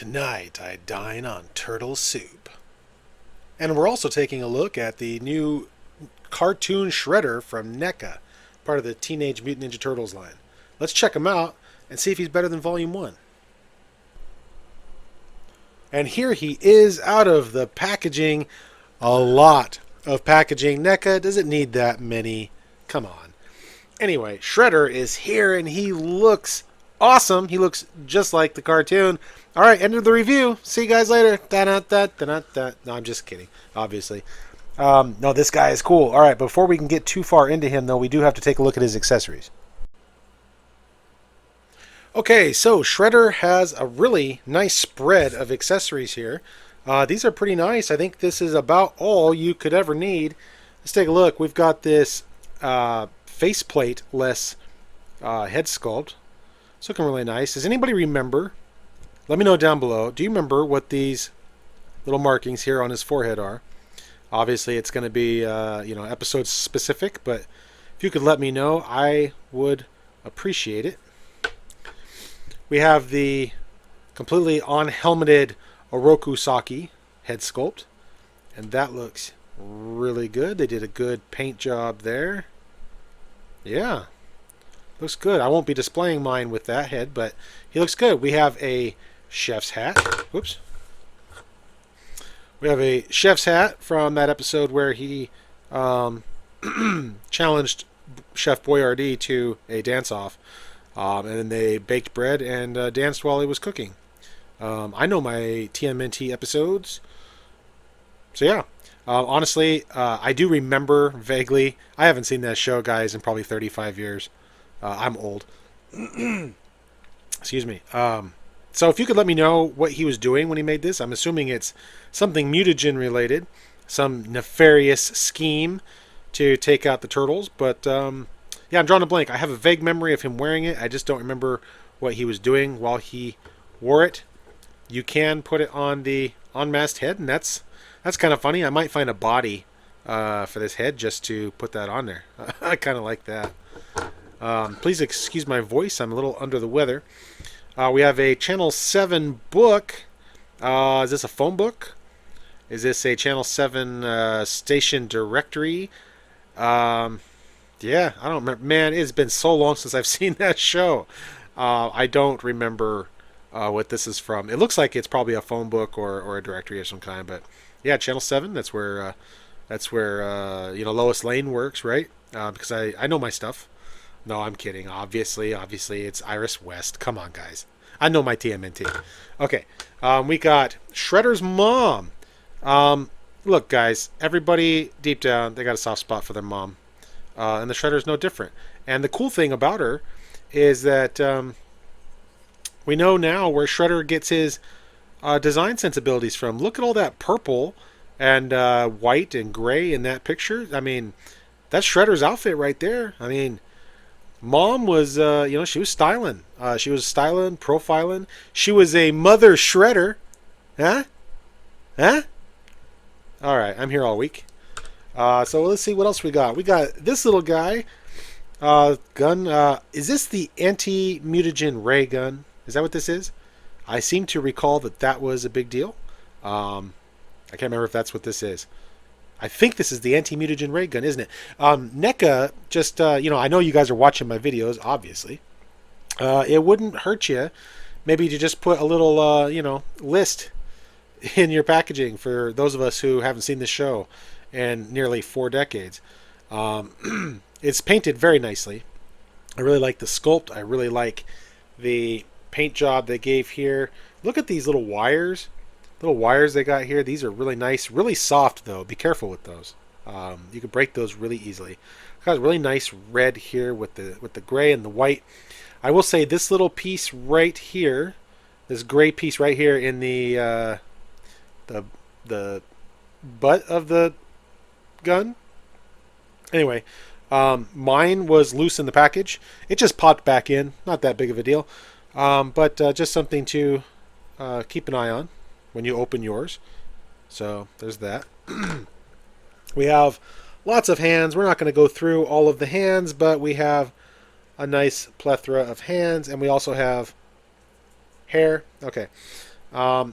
Tonight I dine on turtle soup. And we're also taking a look at the new cartoon Shredder from NECA, part of the Teenage Mutant Ninja Turtles line. Let's check him out and see if he's better than Volume 1. And here he is out of the packaging. A lot of packaging. NECA doesn't need that many. Come on. Anyway, Shredder is here and he looks awesome. He looks just like the cartoon. All right, end of the review. See you guys later. Da-da-da-da-da-da. No, I'm just kidding, obviously. No, this guy is cool. All right, before we can get too far into him, though, we do have to take a look at his accessories. Okay, so Shredder has a really nice spread of accessories here. These are pretty nice. I think this is about all you could ever need. Let's take a look. We've got this faceplate-less head sculpt. It's looking really nice. Does anybody remember? Let me know down below. Do you remember what these little markings here on his forehead are? Obviously, it's going to be episode specific, but if you could let me know, I would appreciate it. We have the completely on-helmeted Oroku Saki head sculpt, and that looks really good. They did a good paint job there. Yeah, looks good. I won't be displaying mine with that head, but he looks good. We have a chef's hat. Whoops. We have a chef's hat from that episode where he challenged Chef Boyardee to a dance-off. And then they baked bread and danced while he was cooking. I know my TMNT episodes. So yeah. Honestly, I do remember vaguely. I haven't seen that show, guys, in probably 35 years. I'm old. Excuse me. So if you could let me know what he was doing when he made this. I'm assuming it's something mutagen related. Some nefarious scheme to take out the turtles. But yeah, I'm drawing a blank. I have a vague memory of him wearing it. I just don't remember what he was doing while he wore it. You can put it on the unmasked head, and that's kind of funny. I might find a body for this head just to put that on there. I kind of like that. Please excuse my voice. I'm a little under the weather. We have a Channel 7 book. Is this a phone book? Is this a Channel 7 station directory? Yeah, I don't remember. Man, it's been so long since I've seen that show. I don't remember what this is from. It looks like it's probably a phone book or a directory of some kind. But yeah, Channel 7. That's where Lois Lane works, right? Because I know my stuff. No, I'm kidding. Obviously, it's Iris West. Come on, guys. I know my TMNT. Okay, we got Shredder's mom. Look, guys, everybody deep down, they got a soft spot for their mom. And the Shredder's no different. And the cool thing about her is that we know now where Shredder gets his design sensibilities from. Look at all that purple and white and gray in that picture. I mean, that's Shredder's outfit right there. I mean, Mom was, she was styling. She was styling, profiling. She was a mother Shredder. Huh? Huh? All right, I'm here all week. So let's see what else we got. We got this little guy. Gun. Is this the anti-mutagen ray gun? Is that what this is? I seem to recall that was a big deal. I can't remember if that's what this is. I think this is the anti-mutagen ray gun, isn't it? NECA, just, I know you guys are watching my videos, obviously. It wouldn't hurt you maybe to just put a little, list in your packaging for those of us who haven't seen the show in nearly 4 decades. It's painted very nicely. I really like the sculpt. I really like the paint job they gave here. Look at these little wires. Little wires they got here. These are really nice, really soft though. Be careful with those. You can break those really easily. Got a really nice red here with the gray and the white. I will say this little piece right here, this gray piece right here in the butt of the gun. Anyway, mine was loose in the package. It just popped back in. Not that big of a deal, but just something to keep an eye on when you open yours. So there's that. We have lots of hands. We're not going to go through all of the hands, but we have a nice plethora of hands, and we also have hair. Okay.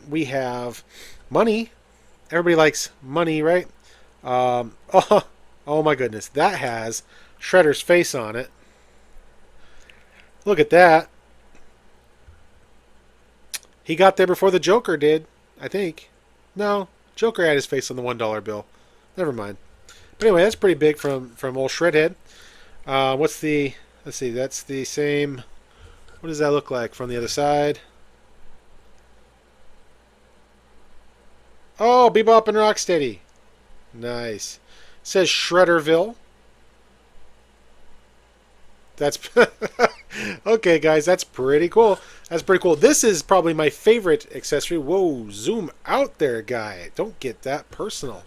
We have money. Everybody likes money, right? Oh, oh my goodness. That has Shredder's face on it. Look at that. He got there before the Joker did, I think. No, Joker had his face on the $1 bill. Never mind. But anyway, that's pretty big from old Shredhead. What's the... Let's see, that's the same... What does that look like from the other side? Oh, Bebop and Rocksteady. Nice. It says Shredderville. That's... Okay, guys, that's pretty cool. That's pretty cool. This is probably my favorite accessory. Whoa, zoom out there, guy. Don't get that personal.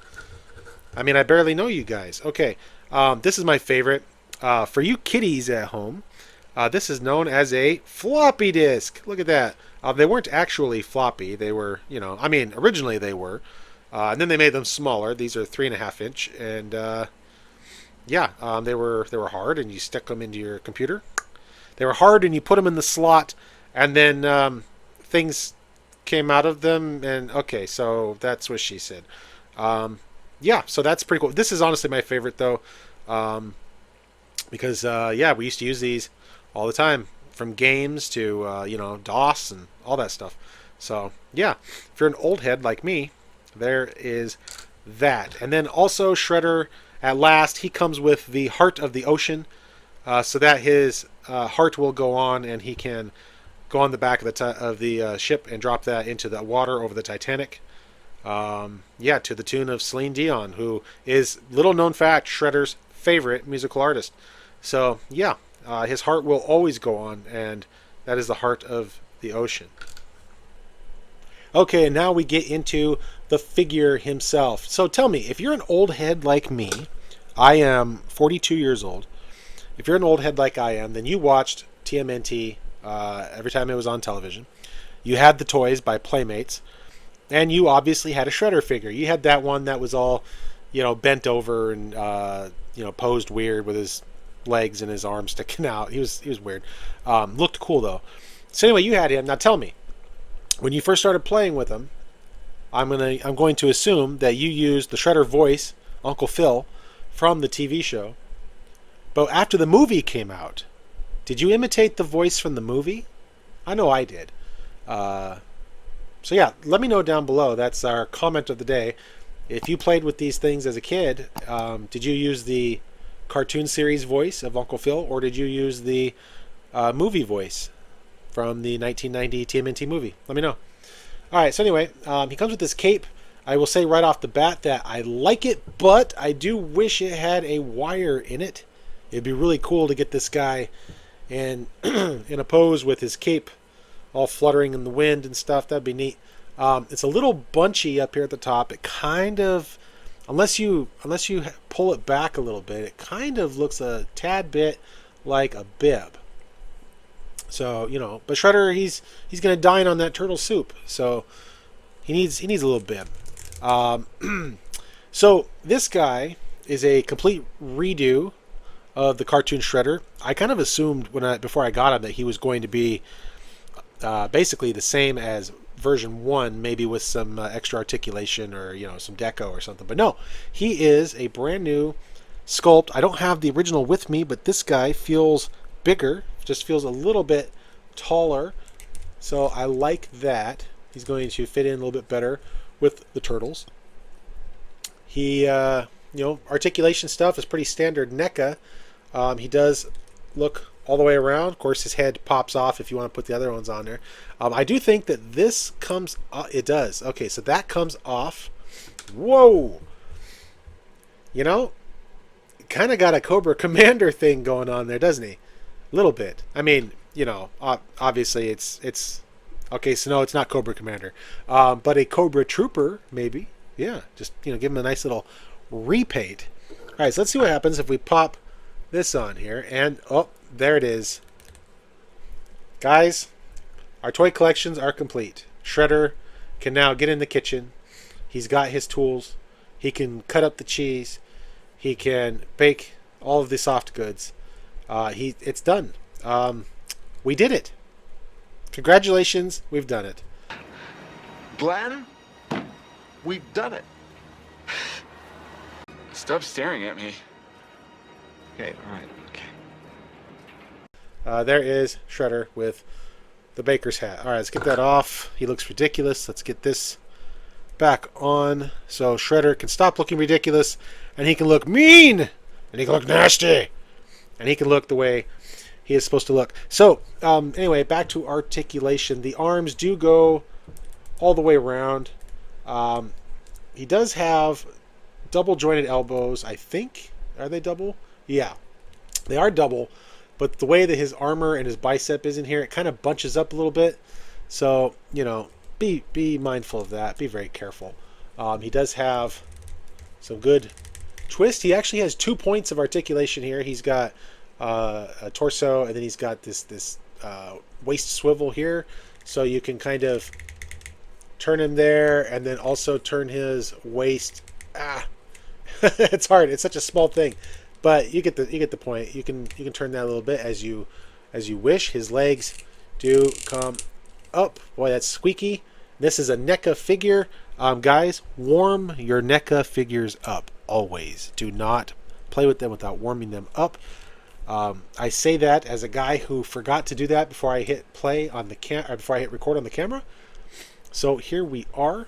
I mean, I barely know you guys. Okay, this is my favorite. For you kiddies at home, this is known as a floppy disk. Look at that. They weren't actually floppy. They were, I mean, originally they were. And then they made them smaller. These are 3.5 inch. And yeah, they were hard, and you stick them into your computer. They were hard, and you put them in the slot, and then things came out of them. And okay, so that's what she said. Yeah, so that's pretty cool. This is honestly my favorite, though, because yeah, we used to use these all the time, from games to DOS and all that stuff. So yeah, if you're an old head like me, there is that. And then also Shredder, at last, he comes with the Heart of the Ocean, so that his heart will go on, and he can go on the back of the ship and drop that into the water over the Titanic. Yeah, to the tune of Celine Dion, who is, little known fact, Shredder's favorite musical artist. So yeah, his heart will always go on, and that is the Heart of the Ocean. Okay, and now we get into the figure himself. So tell me, if you're an old head like me, I am 42 years old. If you're an old head like I am, then you watched TMNT every time it was on television. You had the toys by Playmates, and you obviously had a Shredder figure. You had that one that was all, bent over and posed weird with his legs and his arms sticking out. He was weird. Looked cool though. So anyway, you had him. Now tell me, when you first started playing with him, I'm going to assume that you used the Shredder voice, Uncle Phil, from the TV show. But after the movie came out, did you imitate the voice from the movie? I know I did. So yeah, let me know down below. That's our comment of the day. If you played with these things as a kid, did you use the cartoon series voice of Uncle Phil, or did you use the movie voice from the 1990 TMNT movie? Let me know. All right, so anyway, he comes with this cape. I will say right off the bat that I like it, but I do wish it had a wire in it. It'd be really cool to get this guy in a pose with his cape all fluttering in the wind and stuff. That'd be neat. It's a little bunchy up here at the top. It kind of, unless you pull it back a little bit, it kind of looks a tad bit like a bib. So but Shredder, he's gonna dine on that turtle soup, so he needs a little bib. So this guy is a complete redo of the cartoon Shredder. I kind of assumed before I got him that he was going to be basically the same as version 1, maybe with some extra articulation or some deco or something. But no, he is a brand new sculpt. I don't have the original with me, but this guy feels bigger, just feels a little bit taller. So I like that. He's going to fit in a little bit better with the turtles. He, articulation stuff is pretty standard NECA. He does look all the way around. Of course, his head pops off if you want to put the other ones on there. I do think that this comes... it does. Okay, so that comes off. Whoa! Kind of got a Cobra Commander thing going on there, doesn't he? A little bit. I mean, obviously it's... Okay, so no, it's not Cobra Commander. But a Cobra Trooper, maybe. Yeah, just, give him a nice little repaint. All right, so let's see what happens if we pop this on here. And, oh, there it is. Guys, our toy collections are complete. Shredder can now get in the kitchen. He's got his tools. He can cut up the cheese. He can bake all of the soft goods. It's done. We did it. Congratulations, we've done it. Glenn, we've done it. Stop staring at me. Okay, all right, okay. There is Shredder with the baker's hat. All right, let's get that off. He looks ridiculous. Let's get this back on so Shredder can stop looking ridiculous and he can look mean and he can look nasty and he can look the way he is supposed to look. So anyway, back to articulation. The arms do go all the way around. He does have double jointed elbows, I think. Are they double? Yeah, they are double, but the way that his armor and his bicep is in here, it kind of bunches up a little bit. So, you know, be mindful of that. Be very careful. He does have some good twist. He actually has 2 points of articulation here. He's got a torso, and then he's got this waist swivel here. So you can kind of turn him there, and then also turn his waist. It's hard. It's such a small thing, but you get the point. You can turn that a little bit as you wish. His legs do come up. Boy, that's squeaky. This is a NECA figure. Guys, warm your NECA figures up always. Do not play with them without warming them up. I say that as a guy who forgot to do that before I hit play on the before I hit record on the camera. So here we are.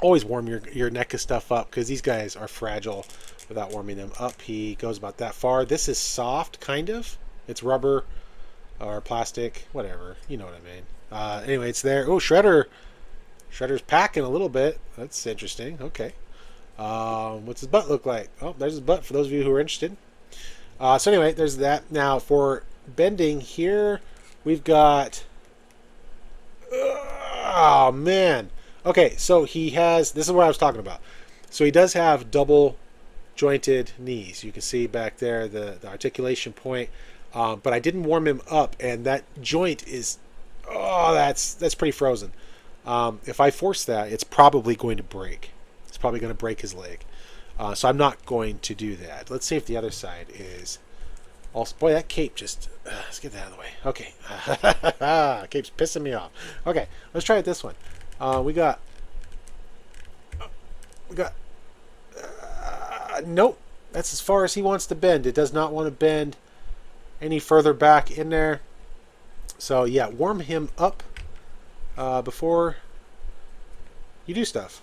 Always warm your NECA stuff up because these guys are fragile without warming them up. He goes about that far. This is soft, kind of. It's rubber or plastic, whatever. You know what I mean. Anyway, it's there. Oh, Shredder's packing a little bit. That's interesting. Okay. What's his butt look like? Oh, there's his butt for those of you who are interested. So anyway, there's that. Now for bending here, we've got... Oh, man. Okay, so he has... This is what I was talking about. So he does have double jointed knees. You can see back there the articulation point. But I didn't warm him up, and that joint is... Oh, that's pretty frozen. If I force that, it's probably going to break. It's probably going to break his leg. So I'm not going to do that. Let's see if the other side is also... Boy, that cape just... let's get that out of the way. Okay. Cape's pissing me off. Okay, let's try it this one. We got... Nope. That's as far as he wants to bend. It does not want to bend any further back in there. So, yeah, warm him up before you do stuff.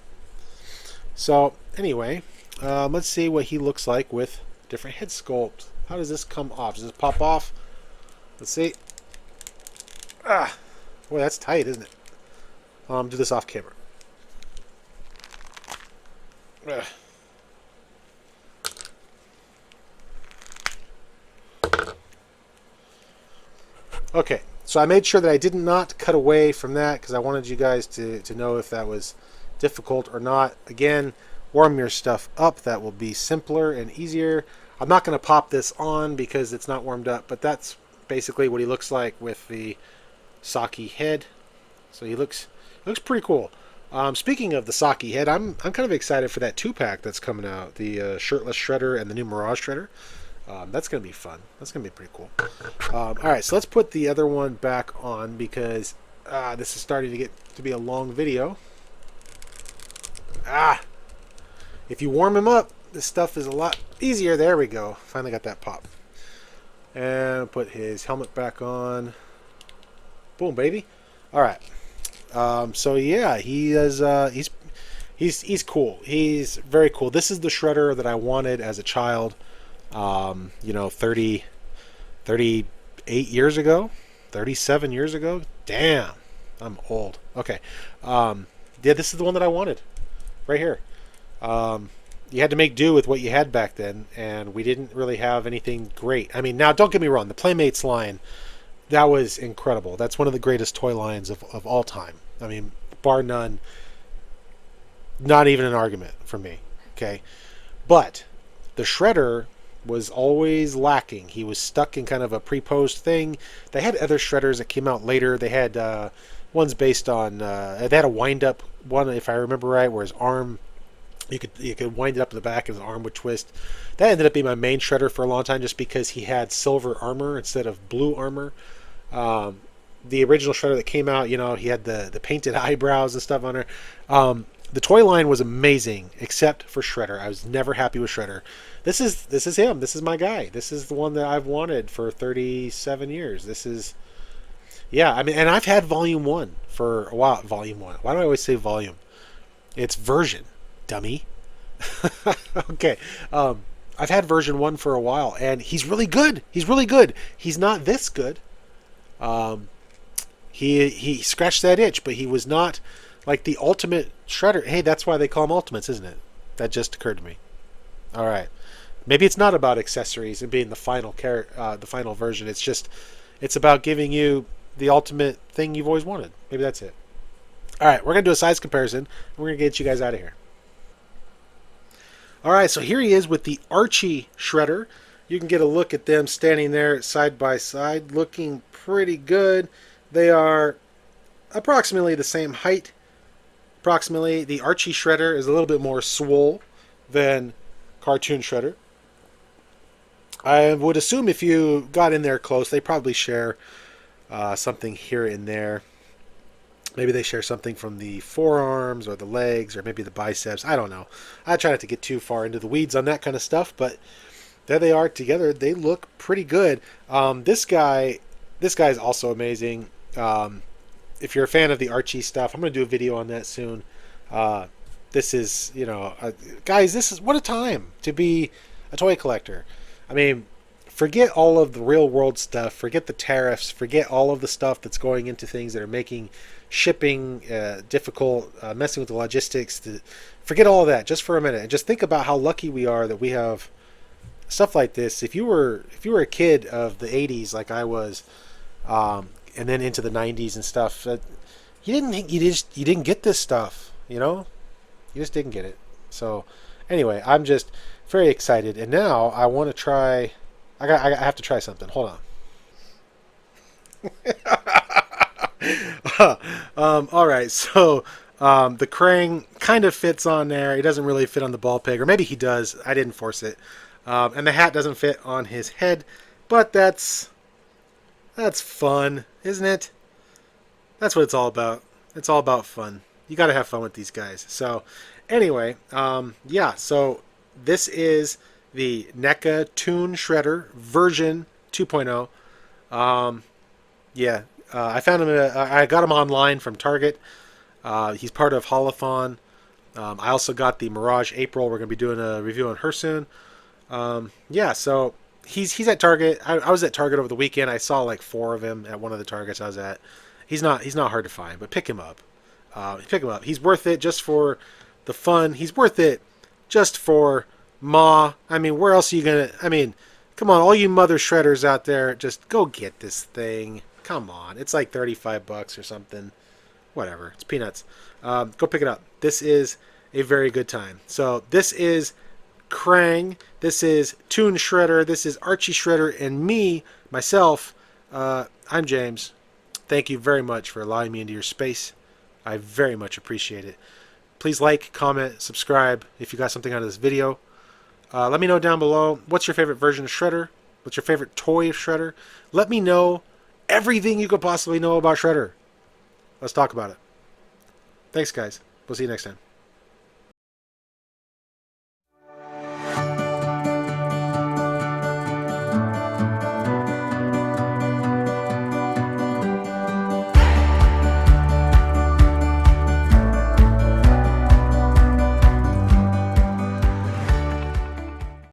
So, anyway, let's see what he looks like with different head sculpt. How does this come off? Does this pop off? Let's see. Boy, that's tight, isn't it? Do this off camera. Okay, so I made sure that I did not cut away from that because I wanted you guys to know if that was difficult or not. Again, warm your stuff up. That will be simpler and easier. I'm not going to pop this on because it's not warmed up, but that's basically what he looks like with the Saki head. So he looks pretty cool. Speaking of the Saki head, I'm kind of excited for that 2-pack that's coming out. The Shirtless Shredder and the new Mirage Shredder. That's going to be fun. That's going to be pretty cool. Alright, so let's put the other one back on because this is starting to get to be a long video. If you warm him up, this stuff is a lot easier. There we go. Finally got that pop. And put his helmet back on. Boom, baby. Alright. So yeah, he is he's cool. He's very cool. This is the Shredder that I wanted as a child. 38 years ago, 37 years ago. Damn, I'm old. Okay. Yeah, this is the one that I wanted right here. You had to make do with what you had back then, and we didn't really have anything great. I mean, now don't get me wrong, the Playmates line, that was incredible. That's one of the greatest toy lines of all time. I mean, bar none. Not even an argument for me. Okay. But the Shredder was always lacking. He was stuck in kind of a pre-posed thing. They had other Shredders that came out later. They had ones based on... they had a wind-up one, if I remember right, where his arm... You could wind it up in the back and his arm would twist. That ended up being my main Shredder for a long time just because he had silver armor instead of blue armor. the original Shredder that came out, he had the painted eyebrows and stuff on her. The toy line was amazing, except for Shredder. I was never happy with Shredder. This is him. This is my guy. This is the one that I've wanted for 37 years. This is yeah. I mean, and I've had Volume One for a while. Volume One. Why do I always say volume? It's version, dummy. Okay. I've had version one for a while, and he's really good. He's really good. He's not this good. Um, he scratched that itch, but he was not like the ultimate Shredder. Hey, that's why they call him Ultimates, isn't it? That just occurred to me. All right. Maybe it's not about accessories and being the final version. It's about giving you the ultimate thing you've always wanted. Maybe that's it. All right, we're gonna do a size comparison. And we're gonna get you guys out of here. All right, so here he is with the Archie Shredder. You can get a look at them standing there side by side, looking pretty good. They are approximately the same height. Approximately, the Archie Shredder is a little bit more swole than Cartoon Shredder. I would assume if you got in there close, they probably share something here and there. Maybe they share something from the forearms or the legs or maybe the biceps. I don't know. I try not to get too far into the weeds on that kind of stuff, but there they are together. They look pretty good. This guy is also amazing. If you're a fan of the Archie stuff, I'm going to do a video on that soon. This is, guys, this is what a time to be a toy collector. I mean, forget all of the real world stuff, forget the tariffs, forget all of the stuff that's going into things that are making shipping difficult, messing with the logistics. Forget all of that just for a minute and just think about how lucky we are that we have stuff like this. If you were a kid of the 80s like I was, and then into the 90s and stuff, you didn't get this stuff, you just didn't get it. So anyway, I'm just very excited, and now I want to try. I have to try something. Hold on. All right, so the Krang kind of fits on there. He doesn't really fit on the ball peg, or maybe he does. I didn't force it. And the hat doesn't fit on his head, but that's fun, isn't it? That's what it's all about. It's all about fun. You got to have fun with these guys. So anyway, yeah. So this is the NECA Toon Shredder version 2.0. Yeah, I found him. I got him online from Target. He's part of Haulathon. I also got the Mirage April. We're going to be doing a review on her soon. Yeah, so he's at Target. I was at Target over the weekend. I saw like 4 of him at one of the Targets I was at. He's not hard to find, but pick him up. Pick him up. He's worth it just for the fun. He's worth it just for Ma. I mean, where else are you gonna? I mean, come on, all you mother shredders out there, just go get this thing. Come on, it's like $35 or something. Whatever, it's peanuts. Go pick it up. This is a very good time. So this is Krang. This is Toon Shredder. This is Archie Shredder, and me, myself. I'm James. Thank you very much for allowing me into your space. I very much appreciate it. Please like, comment, subscribe if you got something out of this video. Let me know down below, what's your favorite version of Shredder? What's your favorite toy of Shredder? Let me know everything you could possibly know about Shredder. Let's talk about it. Thanks, guys. We'll see you next time.